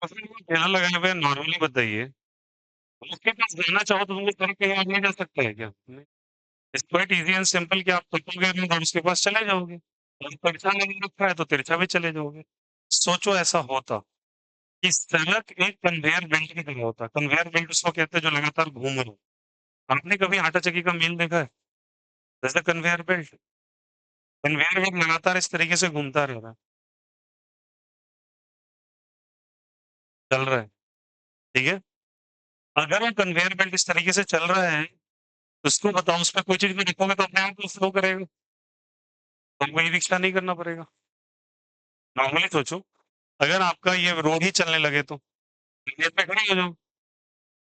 तो फिर वो ठेला लगाए हुए नॉर्मली बताइए, उसके पास जाना चाहो तो तुमको सड़क पे नहीं जा सकता है क्या? नहीं। It's quite easy and simple कि आप थकोगे नहीं और उसके पास चले जाओगे। और तिरछा नहीं रखा है तो तिरछा भी चले जाओगे। सोचो ऐसा होता कि सड़क एक कन्वेयर बेल्ट की तरह होता है। कन्वेयर बेल्ट उसको कहते हैं जो लगातार घूम रहा हो। आपने कभी आटा चक्की का मिल देखा है? That's the conveyor belt. Conveyor belt लगातार इस तरीके से घूमता रह रहा है, चल रहा है, ठीक है? अगर वो कन्वेयर बेल्ट इस तरीके से चल रहा है, तो उसको बताओ उसपे कोई चीज़ भी रखोगे तो अपने आप वो फ्लो करेगा। तुमको ई-रिक्शा नहीं करना पड़ेगा। नॉर्मली सोचो, अगर आपका ये रोड ही चलने लगे तो गेट पे खड़े हो जाओ,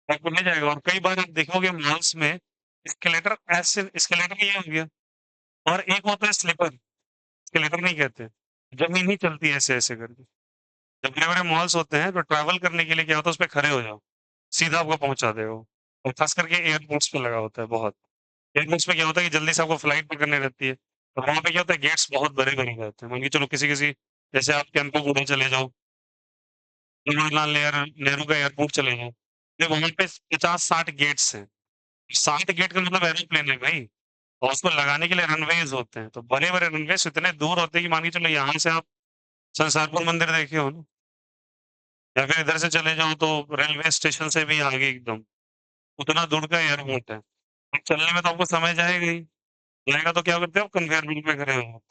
आपको ले जाएगा। और कई बार आप देखोगे मॉल्स में एस्केलेटर ऐसे एस्केलेटर ये हो गया और एक होता है स्लीपर, एस्केलेटर नहीं कहते। ज़मीन ही चलती है ऐसे-ऐसे करके। जब बड़े-बड़े मॉल्स होते हैं तो ट्रैवल करने के लिए क्या होता है उसपे खड़े हो जाओ, सीधा आपको पहुँचा देगा वो। और ख़ास करके एयरपोर्ट्स पे लगा होता है बहुत। एयरपोर्ट्स पे क्या होता है कि जल्दी से आपको फ्लाइट पकड़नी रहती है। तो वहाँ पे क्या होता है गेट्स बहुत बड़े-बड़े रहते हैं। मान के चलो किसी-किसी जैसे आप कैंपेगुड़ा चले जाओ, जवाहरलाल नेहरू का एयरपोर्ट चले जाओ, तो वहाँ पे 50-60 गेट्स हैं। 60 गेट का मतलब एरोप्लेन है भाई। और उसको लगाने के लिए रनवेज़ होते हैं। तो बड़े-बड़े रनवेज़ इतने दूर होते हैं कि मान के चलो यहाँ से आप संसारपुर मंदिर देखे हो ना, या फिर इधर से चले जाओ तो रेलवे स्टेशन से भी आगे एकदम, उतना दूर का एयरपोर्ट है। अब चलने में तो आपको समय जाएगा ही, जाएगा तो क्या करते हो आप कन्वेयर बेल्ट पे खड़े हो।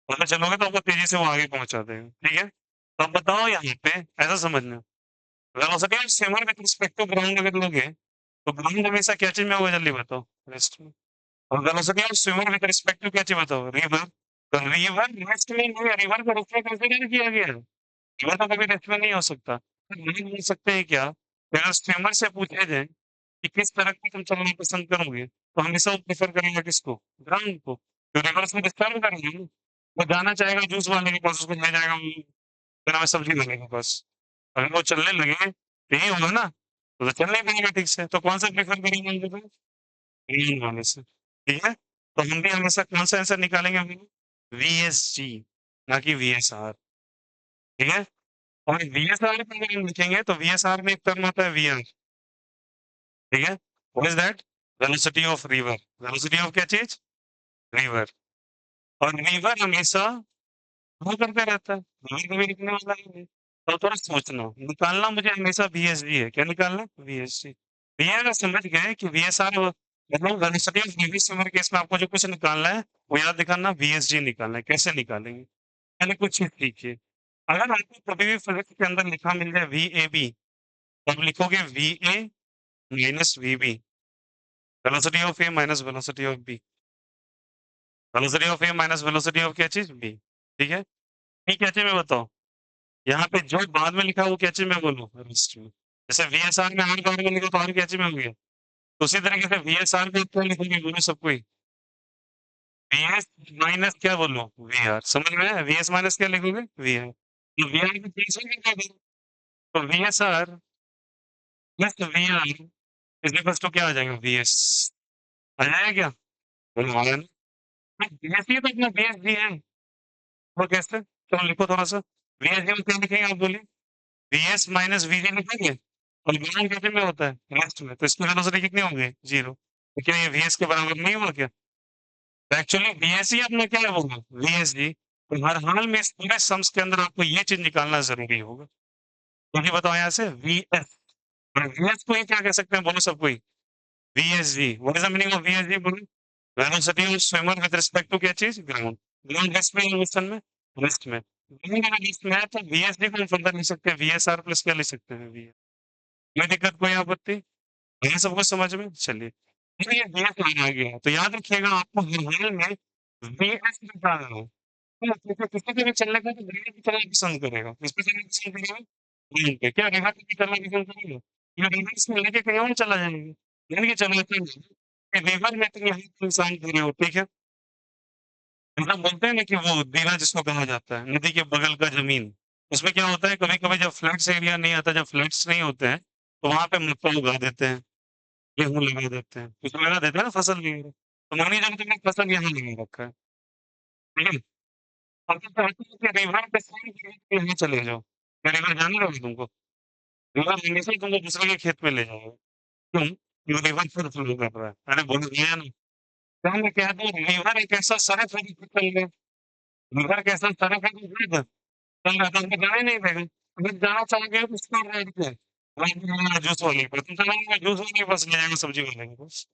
अगर चलोगे तो आपको तेज़ी से वो आगे पहुँचा देगा, ठीक है? तो अब बताओ यहाँ पे ऐसा समझना, velocity of swimmer with respect to ground अगर लोगे, तो ग्राउंड हमेशा क्या चीज़ में होगा जल्दी बताओ? रेस्ट में। और velocity of swimmer with respect to क्या चीज़ बताओ? रिवर। तो रिवर रेस्ट में नहीं है, रिवर को रेस्ट में कंसीडर किया गया है। रिवर तो कभी रेस्ट में नहीं हो सकता। तो ये बोल सकते हैं क्या, कि अगर स्विमर से पूछा जाए कि किस तरफ से तुम चलना पसंद करोगे, तो हमेशा वो प्रेफ़र करेगा किसको? ग्राउंड को। तो रिवर उसको डिस्टर्ब करेंगे ना। वो जाना चाहेगा जूस वाले के पास, उसको ले जाएगा क्या नाम है सब्ज़ी वाले के पास। अगर वो चलने लगे, यही होगा ना? तो चल नहीं पाएँगे ठीक से, तो कौन-सा प्रेफ़र करेंगे हम लोग? ग्रीन वाले से, ठीक है? तो हम भी हमेशा कौन-सा आंसर निकालेंगे हम लोग? वीएसजी, ना कि वीएसआर, ठीक है? और वीएसआर पे अगर हम लिखेंगे, तो वीएसआर में एक टर्म आता है वीआर, ठीक है? What is that? Velocity of river. Velocity of क्या चीज़? रिवर। और रिवर हमेशा फ्लो करते रहता है, रिवर कभी रुकने वाला ही नहीं। तो थोड़ा सोचना, निकालना मुझे हमेशा वीएसजी है, क्या निकालना है? वीएसजी। ये अगर समझ गए कि वीएसआर मतलब वेलोसिटी ऑफ रीवी स्विमर केस में आपको जो कुछ निकालना है, वो याद दिखाना वीएसजी निकालना है, कैसे निकालेंगे? पहले कुछ चीज़ सीखिए। अगर आपको कभी भी फिज़िक्स के अंदर लिखा मिल जाए वीएबी, तो आप लिखोगे VA minus VB, velocity of A minus velocity of B. Velocity of A minus velocity of क्या चीज़? बी, ठीक है? बी क्या चीज़ में बताओ? यहाँ पे जो बाद में लिखा है वो क्या चीज़ में बोलूँ? रेस्ट में। जैसे वीएसआर में आर का वर्ग लिखा तो आर क्या चीज़ में हो गया? तो उसी तरीके से वीएसआर को क्या लिखोगे बोलो सब कोई? वीएस माइनस क्या बोलूँ? वीआर समझ में आया? वीएस माइनस क्या लिखोगे? वीआर। तो वीआर को कैंसल कर दोगे, तो VSR plus VR is equals to क्या आ जाएगा? वीएस। आ जाएगा क्या? बोलो आया ना? वीएस ही तो अपना वीएसजी है। वो कैसे? चलो लिखो थोड़ा-सा। वीएसजी में क्या लिखेंगे आप बोलिए? वीएस माइनस वीजी लिखेंगे? और ग्राउंड कितने में होता है? रेस्ट में। तो इसकी वेलोसिटी कितनी हो गई? 0। तो क्या ये वीएस के बराबर नहीं हुआ क्या? तो एक्चुअली वीएस ही अपना क्या है होगा? वीएसजी। तो हर हाल में इस पूरे सम्स के अंदर आपको ये चीज़ निकालना ज़रूरी होगा। तो ये बताओ यहाँ से वीएस और वीएस को ही क्या कह सकते हैं बोलो सब कोई? VSG. What is the meaning of VSG बोलो? Velocity of swimmer with respect to क्या चीज़? ग्राउंड। ग्राउंड रेस्ट में है ओशन में? रेस्ट में। ग्राउंड अगर रेस्ट में है तो वीएसजी को हम फर्दर लिख सकते हैं वीएसआर प्लस क्या लिख सकते हैं? वी कोई दिक्कत, कोई आपत्ति? है सबको समझ में? चलिए। फिर ये वीएस लाइन आ गया, तो याद रखिएगा आपको हर हाल में वीएस निकालना है। तो किसी किसी के भी चलने का तो ग्रीन पे चलना पसंद करेगा। किस पे चलना पसंद करेगा? ग्रीन पे। क्या रिवर पे चलना पसंद करेगा? या रिवर्स में लेके कहीं और चला जाएगा? यानी कि चलो ऐसा है कि रिवर में तुम यहाँ पे इंसान खड़े हो, ठीक है? मतलब बोलते हैं ना कि वो दीना जिसको कहा जाता है, नदी के बगल का ज़मीन। उसमें क्या होता है कभी-कभी जब फ्लड्स एरिया नहीं आता, जब फ्लड्स नहीं होते हैं, तो वहाँ पे मक्का उगा देते हैं, गेहूँ लगा देते हैं। कुछ लगा देते हैं ना फसल वगैरह। तो मानिए जब तुमने फसल यहाँ लगा रखा है, ठीक है? अब तुम चाहते हो कि रिवर पे सारी चीज़ें यहाँ चले जाओ। क्या रिवर जाने दोगे तुमको? रिवर हमेशा ही तुमको दूसरे के खेत में ले जाएगा। क्यों? क्योंकि रिवर खुद फ्लो कर रहा है। मैंने बोल दिया ना। क्या मैं कह दूँ रिवर एक ऐसा सरक है जो चल रहा है। रिवर कैसा सरक है जो खुद चल रहा है, तो हमको जाने ही नहीं देगा। अगर जाना चाहोगे तो उसको राइट पे, राइट में जूस वाले पे, तुम चलोगे जूस वाले के पास ले जाएगा सब्जी वाले के पास।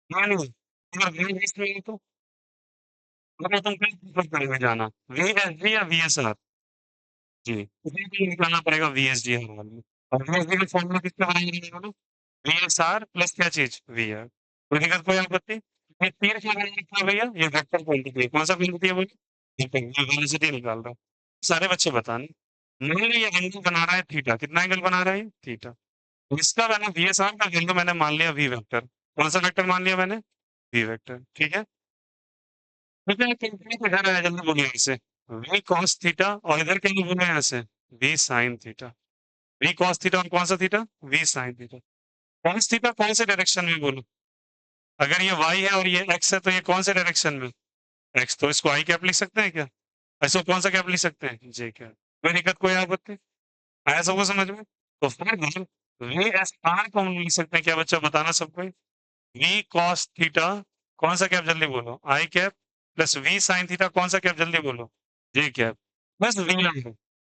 हाँ, नहीं, अगर ग्रीन पीस में है तो मतलब तुम कहीं प्रेफ़र करोगे जाना? वीएसजी या वीएसआर? जी, उसमें भी निकालना पड़ेगा वीएसजी हर हाल में। और वीएसजी का फ़ॉर्मूला किससे बनाएँगे बोलो? वीएसआर प्लस क्या चीज़? वीआर। कोई दिक्कत, कोई आपत्ति? ये तीर क्या बनाना था भैया? ये वेक्टर क्वांटिटी है। कौन-सा क्वांटिटी है बोलिए? वेक्टर, ये वेलोसिटी निकाल रहा हूँ। सारे बच्चे बताने। मान लो ये एंगल बना रहा है थीटा। कितना एंगल बना रहा है ये? थीटा। इसका मैंने वीएसआर का वैल्यू मैंने मान लिया वी वेक्टर। कौन-सा वेक्टर मान लिया मैंने? वी वेक्टर, ठीक है? मुझे कैलकुलेट इधर आया जल्दी बोलिए यहाँ से। वी कॉस थीटा और इधर क्या बोले यहाँ से? V sine theta. V cos theta और कौन सा theta? V sine theta. Cos theta कौन से डायरेक्शन में बोलो? अगर ये y है और ये x है तो ये कौन से डायरेक्शन में? x, तो इसको i कैप लिख सकते हैं क्या? इसको कौन सा कैप लिख सकते हैं? j cap. कोई दिक्कत, कोई आपत्ति? आया सबको समझ में? तो फिर हम वी एस आर को हम लिख सकते हैं क्या बच्चा, बताना सबको? वी कॉस थीटा कौन सा कैप जल्दी बोलो? I cap plus V sine theta कौन सा कैप जल्दी बोलो? J cap plus V R.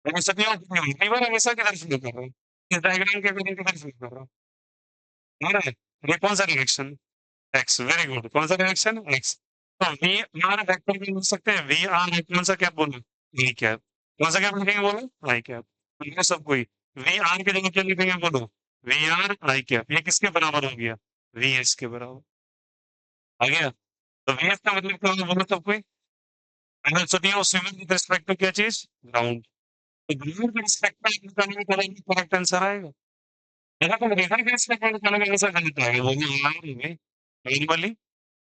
River हमेशा किधर फ्लो कर रहा है? इस डायग्राम के अकॉर्डिंग किधर फ्लो कर रहा है? आ रहा है? ये कौन सा डायरेक्शन? X, very good. कौन सा डायरेक्शन? एक्स। तो वी आर वेक्टर भी लिख सकते हैं। वी आर कौन सा कैप बोलो? I cap. कौन सा कैप लिखेंगे बोलो? I cap. ये सब कोई वी आर की जगह क्या लिखेंगे बोलो? V R I cap. ये किसके बराबर हो गया? वी एस के बराबर। आ गया? तो वी एस का मतलब क्या होगा बोलो सब कोई? Velocity of swimming with respect to क्या चीज? ग्राउंड। तो ग्राउंड के रिस्पेक्ट में निकालने में करेंगे, करेक्ट आंसर आएगा। अगर तुम रिवर के रिस्पेक्ट में निकालोगे आंसर गलत आएगा। वो भी यार में नॉर्मली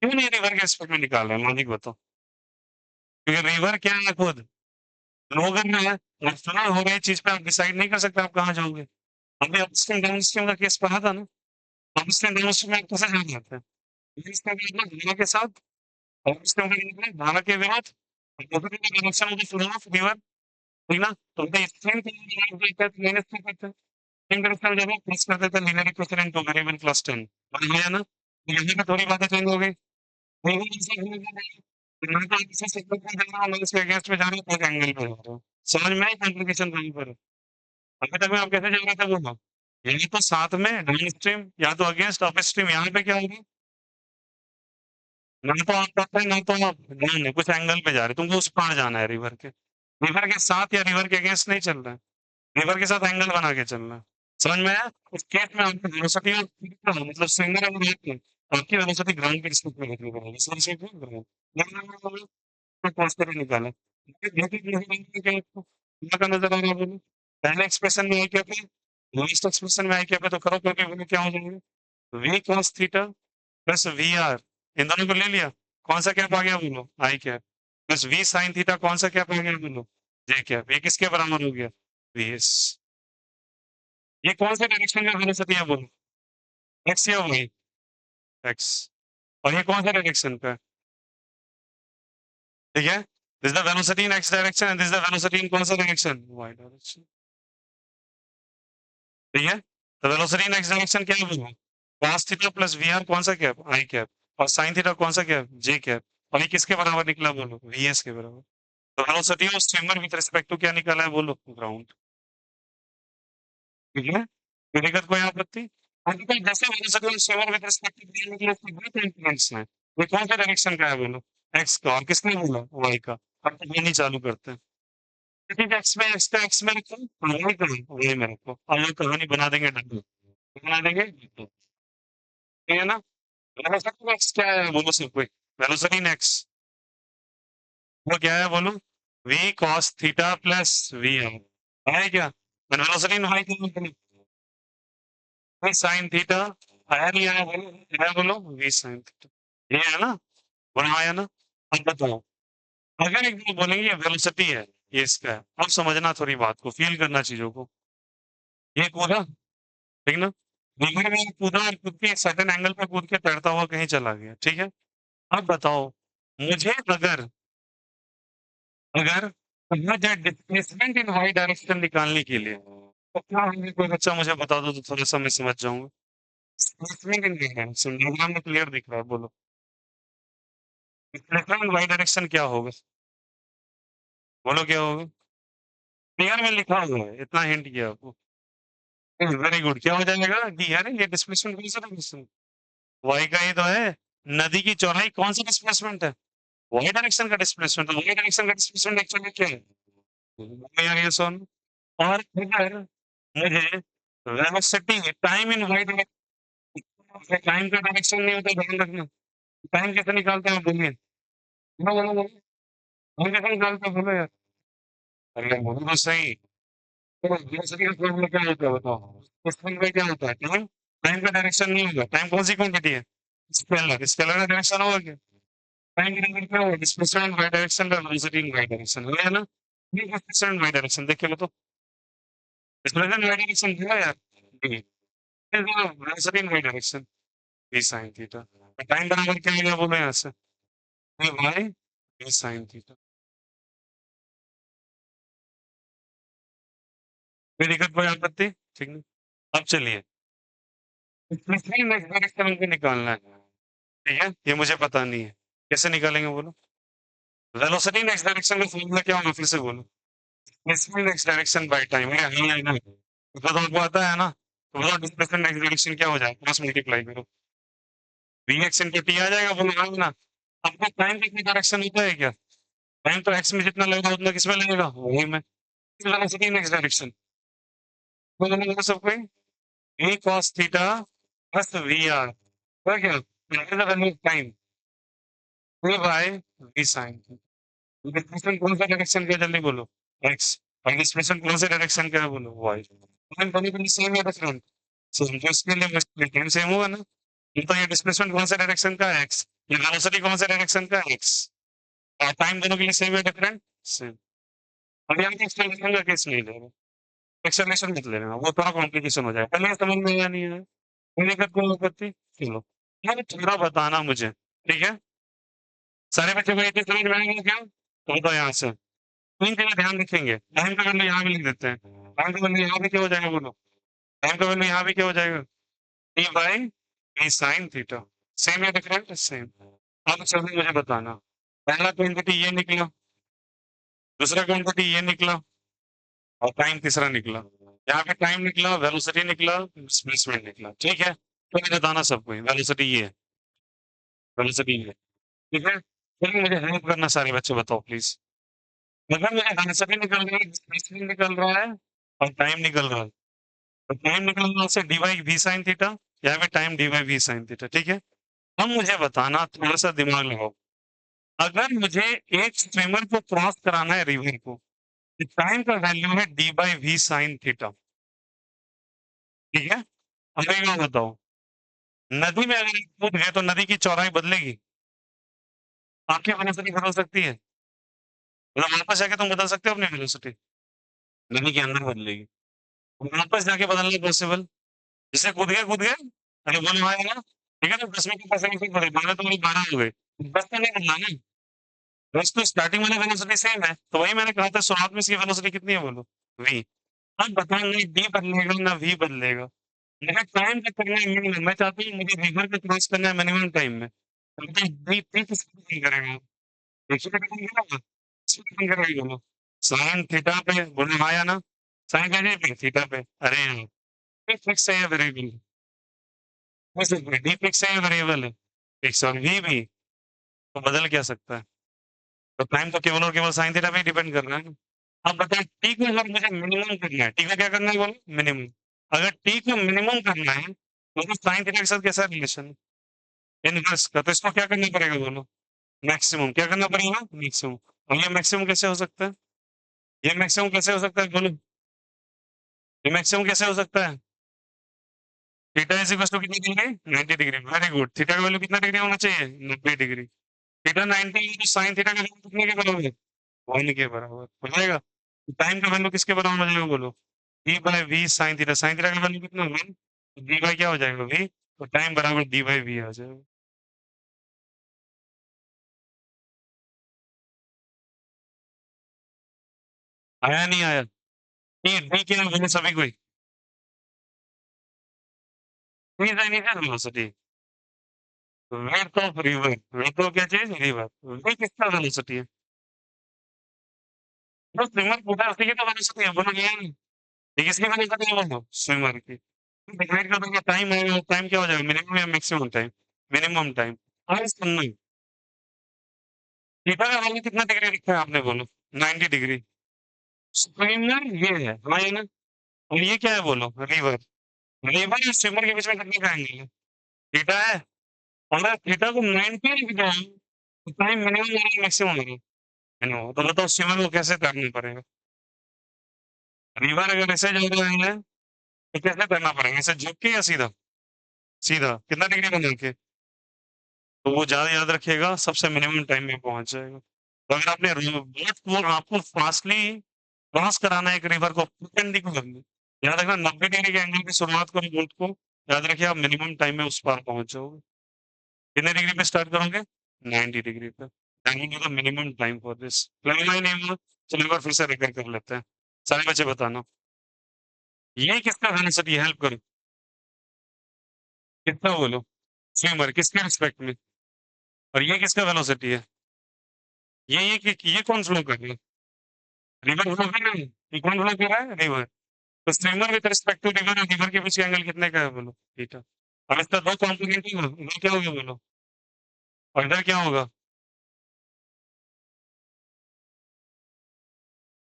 क्यों नहीं रिवर के रिस्पेक्ट में निकाल रहे हैं? लॉजिक बताओ। क्योंकि रिवर क्या है खुद? फ्लो कर रहा है और फ्लो हो रही चीज पे आप डिसाइड नहीं कर सकते आप कहाँ जाओगे। हमने अपस्ट्रीम डाउनस्ट्रीम का केस पढ़ा था ना। अपस्ट्रीम डाउनस्ट्रीम में आप कैसे जान जाते हैं? इसका मतलब धारा के साथ, अपस्ट्रीम का मतलब धारा के विरोध, opposite direction of the flow of river, ठीक ना? तो उनका स्ट्रीम को माइनस क्या करते हैं? स्ट्रीम डायरेक्शन जब आप प्लस कर देते हैं linear equation into variable class 10 समझ में आया ना? तो यहाँ पे थोड़ी बातें चेंज हो गई। नहीं नहीं, ऐसा नहीं होगा नहीं। तो ना तो आप इसी सेगमेंट में जा रहे हो ना इसके अगेंस्ट में जा रहे हो, एक एंगल पे जा रहे हो। समझ में आई कॉम्प्लिकेशन कहीं पर? अभी तक में आप कैसे जा रहे थे बोलो? यही तो साथ में डाउन स्ट्रीम या तो अगेंस्ट अप स्ट्रीम, यहाँ पे क्या होगा? ना तो आप करते हैं ना तो आप ध्यान है कुछ एंगल पे जा रहे हैं, तुमको उस पार जाना है रिवर के। रिवर के साथ या रिवर के अगेंस्ट नहीं चल रहा है, रिवर के साथ एंगल बना के चलना है। समझ में आया? उस केस में आपकी वेलोसिटी और मतलब स्विंगर अगर है तो आपकी वेलोसिटी ग्राउंड के रिस्पेक्ट में लिखनी पड़ेगी। सही से ग्राउंड तो कॉन्स्टेंट निकाला। क्या का नजर आ रहा है बोलो? पहले एक्सप्रेशन में आई क्या था? लास्ट एक्सप्रेशन में आई क्या था? तो करो क्योंकि बोलो क्या हो जाएगा? V cos theta plus V R, इन दोनों को ले लिया। कौन सा कैप आ गया बोलो? I cap plus V sine theta कौन सा कैप आ गया बोलो? J cap. ये किसके बराबर हो गया? V S. ये कौन से डायरेक्शन में वेलोसिटी है बोलो? एक्स या वाई? एक्स। और ये कौन सा डायरेक्शन पे है? ठीक है? This the velocity in x direction and this the velocity इन कौन सा डायरेक्शन? Y direction. ठीक है? तो वेलोसिटी इन एक्स डायरेक्शन क्या है बोलो? cos theta plus V R कौन सा कैप? I cap. और साइन थीटा कौन सा कैप? जे कैप। और ये किसके बराबर निकला बोलो? वी एस के बराबर। तो velocity of swimmer with respect to क्या निकाला है बोलो? ग्राउंड। ठीक है? कोई दिक्कत, कोई आपत्ति? आजकल जैसे velocity of swimmer with respect to ground निकले उसके दो कंपोनेंट्स हैं। ये कौन सा डायरेक्शन का है बोलो? एक्स का। और किसने बोला? वाई का। अब तो ये नहीं चालू करते हैं। क्योंकि एक्स में एक्स का एक्स में रखो, वाई का वाई में रखो, और ये कहानी बना देंगे डब्बू। बना देंगे डब्बू। ठीक है ना? वेलोसिटी एक्स क्या है बोलो सब कोई? वेलोसिटी नेक्स्ट वो क्या है बोलो? V cos theta plus V R है क्या? वेलोसिटी हाई वी साइन थीटा आया नहीं आया बोलो? आया बोलो? वी साइन थीटा ये है ना? बना आया ना? अब बताओ, अगर एक बार बोलेंगे ये वेलोसिटी है, ये इसका है, अब समझना थोड़ी बात को, फील करना चीजों को। ये कूदा, ठीक ना? रिवर में कूदा और कूद के एक सर्टेन एंगल पे कूद के तैरता हुआ कहीं चला गया, ठीक है? अब बताओ, मुझे अगर अगर मुझे डिस्प्लेसमेंट इन वाई डायरेक्शन निकालने के लिए तो क्या होंगे, कोई बच्चा मुझे बता दो तो थोड़ा-सा मैं समझ जाऊँगा। Displacement in Y direction diagram में क्लियर दिख रहा है, बोलो। डिस्प्लेसमेंट इन वाई डायरेक्शन क्या होगा? बोलो क्या होगा? क्लियर में लिखा हुआ है, इतना हिंट किया आपको। वेरी गुड, क्या हो जाएगा कि यार ये डिस्प्लेसमेंट कौन सा डायरेक्शन? वाई का ही तो है। नदी की चौड़ाई कौन सा डिस्प्लेसमेंट है? वाई डायरेक्शन का डिस्प्लेसमेंट। वाई डायरेक्शन का डिस्प्लेसमेंट एक्चुअली क्या है? यार ये सुन, और अगर मुझे velocity time in Y direction, time का डायरेक्शन नहीं होता, ध्यान रखना। टाइम कैसे निकालते हैं बोलिए? बोलो बोलो बोलो, टाइम कैसे निकालते हैं बोलो यार? अरे बोलो तो सही। तो वेलोसिटी का फॉर्मूला क्या होता है बताओ? डिस्टेंस में क्या होता है? टाइम। टाइम का डायरेक्शन नहीं होगा। टाइम कौन सी क्वांटिटी है? स्केलर। स्केलर का डायरेक्शन होगा क्या? टाइम की डायरेक्शन क्या होगा? डिस्प्लेसमेंट वाई डायरेक्शन का वेलोसिटी इन वाई डायरेक्शन है ना? ये डिस्प्लेसमेंट वाई डायरेक्शन देख के बताओ। डिस्प्लेसमेंट वाई डायरेक्शन क्या है यार? ये velocity in Y direction v sin theta. Time बराबर क्या हो गया बोलो यहाँ से? v by v sin theta. कोई दिक्कत, कोई आपत्ति? ठीक है। अब चलिए, डिस्प्लेसमेंट नेक्स्ट डायरेक्शन हमको निकालना है। ठीक है, ये मुझे पता नहीं है, कैसे निकालेंगे बोलो? वेलोसिटी नेक्स्ट डायरेक्शन का फॉर्मूला क्या होगा फिर से बोलो? Displacement next direction by time है ना? तो आपको आता है ना? तो बताओ डिस्प्लेसमेंट नेक्स्ट डायरेक्शन क्या हो जाएगा? क्रॉस मल्टीप्लाई करो, vx into t आ जाएगा, बोलो हाँ ना? आपको टाइम कितनी डायरेक्शन होता है क्या? टाइम तो x में जितना लगेगा उतना किसमें लगेगा? वही में। वेलोसिटी नेक्स्ट डायरेक्शन बोलो बोलो सब कोई। v cos theta plus vr हो गया, the value of time v by v sin। Displacement कौन सा डायरेक्शन का है जल्दी बोलो? x। और डिस्प्लेसमेंट कौन से डायरेक्शन का है बोलो? y। टाइम दोनों के लिए सेम है डिफरेंट? सेम, तो इसके लिए टाइम सेम होगा ना? ये तो ये डिस्प्लेसमेंट कौन से डायरेक्शन का है? x। ये वेलोसिटी कौन से डायरेक्शन का है? x। और टाइम दोनों के लिए सेम है डिफरेंट? सेम। अब यहाँ पे एक्सप्लेनेशन का केस नहीं लेना, एक्सप्लेनेशन मत लेना, वो थोड़ा कॉम्प्लिकेशन हो जाएगा। पहले समझ में आया नहीं आया? कोई दिक्कत, कोई आपत्ति? चलो, यार थोड़ा बताना मुझे, ठीक है? सारे बच्चों को एक ही समझ में आएगा क्या? तो बताओ यहाँ से। 3 चीज़ें ध्यान रखेंगे। टाइम का वैल्यू यहाँ भी लिख देते हैं। टाइम का वैल्यू यहाँ भी क्या हो जाएगा बोलो? टाइम का वैल्यू यहाँ भी क्या हो जाएगा? t by v sin theta. Same या डिफरेंट? सेम। अब चलो मुझे बताना, पहला क्वांटिटी ये निकला, दूसरा क्वांटिटी ये निकला, और टाइम तीसरा निकला। यहाँ पे टाइम निकला, वेलोसिटी निकला, डिस्प्लेसमेंट निकला, ठीक है? तो मुझे बताना सबको, वेलोसिटी ये है, वेलोसिटी ये है, ठीक है? चलिए मुझे हेल्प करना सारे बच्चे, बताओ प्लीज। अगर मुझे वेलोसिटी निकल रही है, डिस्प्लेसमेंट निकल रहा है, और टाइम निकल रहा है, तो टाइम निकल रहा है D by V sine theta, यहाँ पे time D by V sine theta, ठीक है? अब मुझे बताना, थोड़ा सा दिमाग लगाओ, अगर मुझे एक स्विमर को क्रॉस कराना है रिवर को, टाइम का वैल्यू है D by V sine theta, ठीक है? अब एक बात बताओ, नदी में अगर आप कूद गए तो नदी की चौड़ाई बदलेगी? आपकी वेलोसिटी बदल सकती है? मतलब वापस जाके तुम बदल सकते हो अपनी वेलोसिटी? नदी के अंदर बदलेगी। वापस जाके बदलना पॉसिबल? जैसे कूद गए, अरे बोलो हाँ या ना? ठीक है, तो 10 में कितना सेकंड बढ़े, 12 तो वही 12 हो गए। 10 तो नहीं बदला ना? 10 तो स्टार्टिंग वाली वेलोसिटी सेम है, तो वही मैंने कहा था शुरुआत में इसकी वेलोसिटी कितनी है बोलो? v। अब बताओ, नहीं d बदलेगा ना v बदलेगा। मुझे टाइम तक करना है मिनिमम, मैं चाहता हूँ मुझे रिवर को क्रॉस करना है मिनिमम टाइम में। तो बताओ v p किसको डिपेंड करेगा? देखिए तो डिपेंड करेगा, किसको डिपेंड करेगा बोलो? साइन थीटा पे, बोलो हाँ या ना? साइन क्या है? थीटा पे। अरे यार, ये फिक्स है या वेरिएबल है? बस डी फिक्स है या वेरिएबल है? फिक्स, और वी भी, तो बदल क्या सकता है? तो टाइम तो केवल और केवल साइन थीटा पे डिपेंड कर रहा है ना? अब बताएं, टी को अगर मुझे मिनिमम करना है, टी को क्या करना है बोलो? मिनिमम। अगर टी को मिनिमम करना है तो साइन थीटा के साथ कैसा रिलेशन है? इनवर्स का, तो इसको क्या करना पड़ेगा बोलो? मैक्सिमम। क्या करना पड़ेगा? मैक्सिमम। और ये मैक्सिमम कैसे हो सकता है? ये मैक्सिमम कैसे हो सकता है बोलो? ये मैक्सिमम कैसे हो सकता है? थीटा इज इक्वल टू कितनी degree? 90 degree. Very good. Theta का वैल्यू कितना डिग्री होना चाहिए? 90 डिग्री। थीटा 90 है तो साइन थीटा का वैल्यू कितने के बराबर है? 1 के बराबर हो जाएगा। टाइम का वैल्यू किसके बराबर हो जाएगा बोलो? D by V sine theta. Sine theta का वैल्यू कितना? 1। डी बाई क्या हो जाएगा? वी। तो टाइम बराबर डी बाई वी आ जाएगा। आया नहीं आया? डी क्या है बोलो सभी कोई? D is initial velocity. Width of river, width of क्या चीज? रिवर। वी किसका वेलोसिटी है? जो स्विमर पूछा उसी की तो वेलोसिटी है, बोलो ये नहीं। ये किसकी वेलोसिटी है बोलो? स्विमर की। डिसाइड कर दोगे टाइम आएगा, टाइम क्या हो जाएगा? मिनिमम या मैक्सिमम टाइम? Minimum time. हाँ सुनना, थीटा का वैल्यू कितना डिग्री लिखा है आपने बोलो? 90 डिग्री। स्विमर ये है, हाँ ये ना। और ये क्या है बोलो? रिवर। रिवर और स्विमर के बीच में कितनी का एंगल है? थीटा है। और अगर थीटा को 90 लिख दो तो टाइम मिनिमम या मैक्सिमम होगा? मिनिमम। तो बताओ स्विमर को कैसे करना पड़ेगा? रिवर अगर ऐसे जा रहा है तो कैसे करना पड़ेगा? ऐसे झुक के या सीधा? सीधा कितना डिग्री बना के? तो वो ज्यादा याद रखिएगा, सबसे मिनिमम टाइम में पहुंच जाएगा। तो अगर आपने बोट को आपको फास्टली क्रॉस कराना है एक रिवर को परपेंडिकुलर में, याद रखना 90 डिग्री के एंगल की शुरुआत करो बोट को, याद रखिए आप मिनिमम टाइम में उस पार पहुंच जाओगे। कितने डिग्री पे स्टार्ट करोगे? 90 डिग्री पे। The minimum time for this. लगना ही नहीं हुआ? चलो एक बार फिर से रिकॉर्ड कर लेते हैं। सारे बच्चे बताना, ये किसका वेलोसिटी है? हेल्प करो। कितना बोलो? स्विमर किसके रिस्पेक्ट में? और ये किसका वेलोसिटी है? ये कौन फ्लो कर रही है? रिवर फ्लो कर रही है? ये कौन फ्लो कर रहा है? रिवर। तो swimmer with respect to river और रिवर के बीच का एंगल कितने का है बोलो? थीटा। अब इसका दो कॉम्प्लीमेंट होगा, इधर क्या होगा बोलो? और इधर क्या होगा?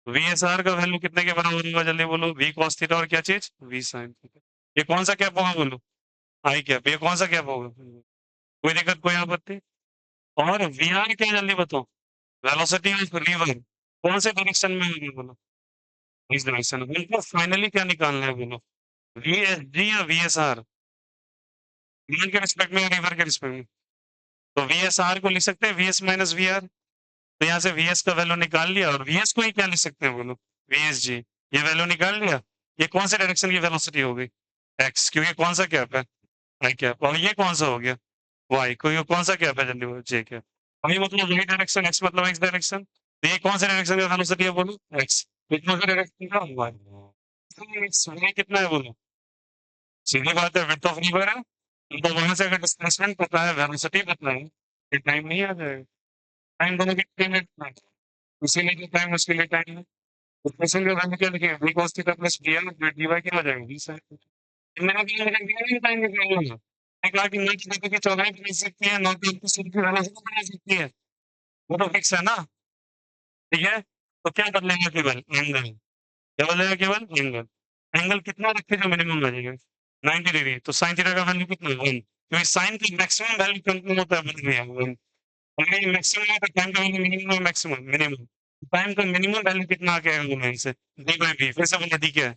वी एस आर का वैल्यू कितने के बराबर होगा? जल्दी बोलो। वी कॉस थीटा और क्या चीज? V sine theta. ये कौन सा कैप होगा बोलो? I cap. ये कौन सा कैप होगा? कोई दिक्कत, कोई आपत्ति? और वी आर क्या है? जल्दी बताओ। वेलोसिटी ऑफ रिवर कौन से डायरेक्शन में होगी बोलो? इस डायरेक्शन में। इनको फाइनली क्या निकालना है बोलो? वी एस जी या वी एस आर? रिवर के रिस्पेक्ट में या रिवर के रिस्पेक्ट में? तो वी एस आर को लिख सकते हैं V S minus V R. तो यहाँ से वी एस का वैल्यू निकाल लिया, और वी एस को ही क्या लिख सकते हैं बोलो? V S G. ये वैल्यू निकाल लिया। ये कौन से डायरेक्शन की वेलोसिटी हो गई? एक्स, क्योंकि कौन सा कैप है? आई कैप। और ये कौन सा हो गया? वाई, क्योंकि कौन सा कैप है? जल्दी बोलो। J cap. वाई मतलब वाई डायरेक्शन, एक्स मतलब एक्स डायरेक्शन। तो ये कौन से डायरेक्शन का वेलोसिटी है बोलो? एक्स। कितना का डायरेक्शन का? वाई। वाई कितना है बोलो? सीधी बात है, विड्थ ऑफ रिवर है। तो वहां से अगर डिस्प्लेसमेंट पता है, वेलोसिटी पता है, ये टाइम नहीं आ जाएगा। टाइम दोनों की टाइम, इसीलिए जो टाइम उसके लिए टाइम है। डिस्प्लेसमेंट का वैल्यू क्या लिखेंगे? v cos theta plus v है, जो dy क्या हो जाएगा? v sin theta. मैंने क्या लिखा दिया नहीं टाइम निकालने में। मैंने कहा कि ना तो देखो कि चौड़ाई बदल सकती है, ना तो आपकी सूर्य की वेलोसिटी बदल सकती है। वो तो फिक्स है ना? ठीक है। तो क्या बदलेगा? केवल एंगल। क्या बदलेगा? केवल एंगल। एंगल कितना रखे जो मिनिमम आ जाएगा? 90 डिग्री। तो sin थीटा का वैल्यू कितना है? 1। क्योंकि sin की मैक्सिमम वैल्यू कितना होता है बदल गया 1। अगर ये मैक्सिमम है तो टाइम का वैल्यू मिनिमम है मैक्सिमम? मिनिमम। टाइम का मिनिमम वैल्यू कितना आ गया बोलो इनसे? D by B. फिर से बोलो डी क्या है?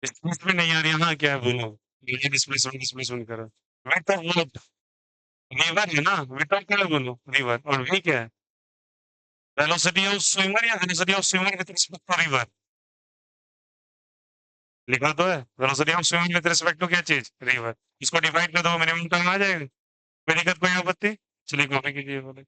स्पेस में नहीं आ रही है, हाँ क्या है बोलो? ये डिस्प्लेसमेंट डिस्प्लेसमेंट करो। विड्थ ऑफ वोट रिवर है ना? विड्थ ऑफ क्या है बोलो? रिवर। और वी क्या है? वेलोसिटी ऑफ स्विमर या velocity of swimmer with respect to river? लिखा तो है velocity of swimmer with respect to क्या चीज? रिवर। इसको डिवाइड कर दो, मिनिमम टाइम आ जाएगा। कोई दिक्कत, कोई आपत्ति? चलिए कॉपी कीजिए बोले।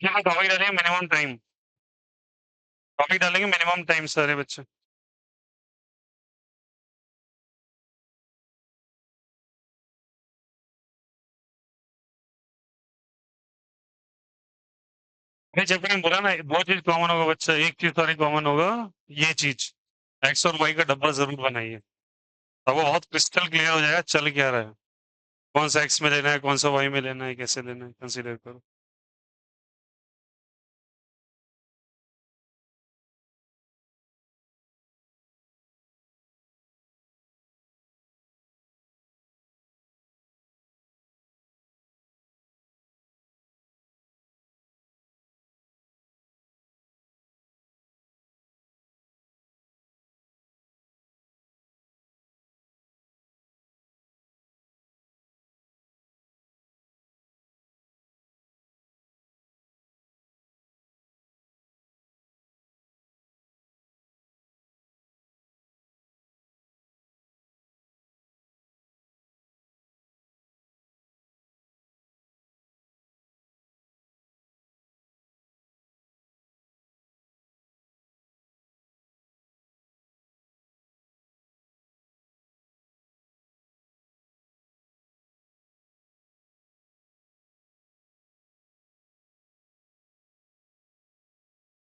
टॉपिक डालेंगे मिनिमम टाइम, टॉपिक डालेंगे मिनिमम टाइम सारे बच्चे। चैप्टर में बोला ना, दो चीज कॉमन होगा बच्चा, एक चीज सारी कॉमन होगा, ये चीज एक्स और वाई का डब्बा जरूर बनाइए, अब वो बहुत क्रिस्टल क्लियर हो जाएगा चल क्या रहा है, कौन सा एक्स में लेना है, कौन सा वाई में लेना है, कैसे लेना है, कंसीडर करो।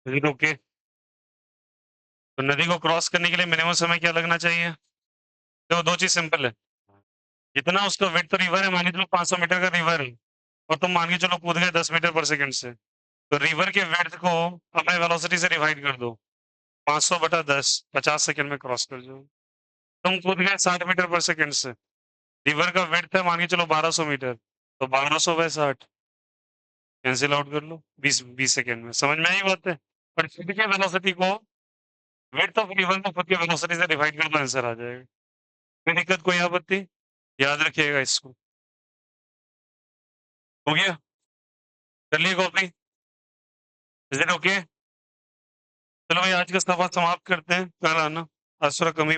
ओके, तो नदी को क्रॉस करने के लिए मिनिमम समय क्या लगना चाहिए? तो दो चीज सिंपल है, जितना उसका वेट तो रिवर है, मान के चलो 500 मीटर का रिवर है, और तुम मान के चलो कूद गए 10 मीटर पर सेकंड से, तो रिवर के वेट को अपने वेलोसिटी से डिवाइड कर दो, 500 बटा 10, 50 सेकंड में क्रॉस कर जाओ। तुम कूद गए 60 मीटर पर सेकंड से, रिवर का वेट है मान के चलो 1200 मीटर, तो 1200 बाय 60 कैंसिल आउट कर लो, 20 सेकंड में। समझ में आई बात है? पर खुद के वेलोसिटी को वेट ऑफ रिवर को खुद के वेलोसिटी से डिवाइड कर दो, आंसर आ जाएगा। कोई दिक्कत, कोई आपत्ति? याद रखिएगा इसको। हो गया? कर लिए कॉपी? Is it okay? चलो भाई, आज का सफा समाप्त करते हैं, कल आना, आज थोड़ा कम ही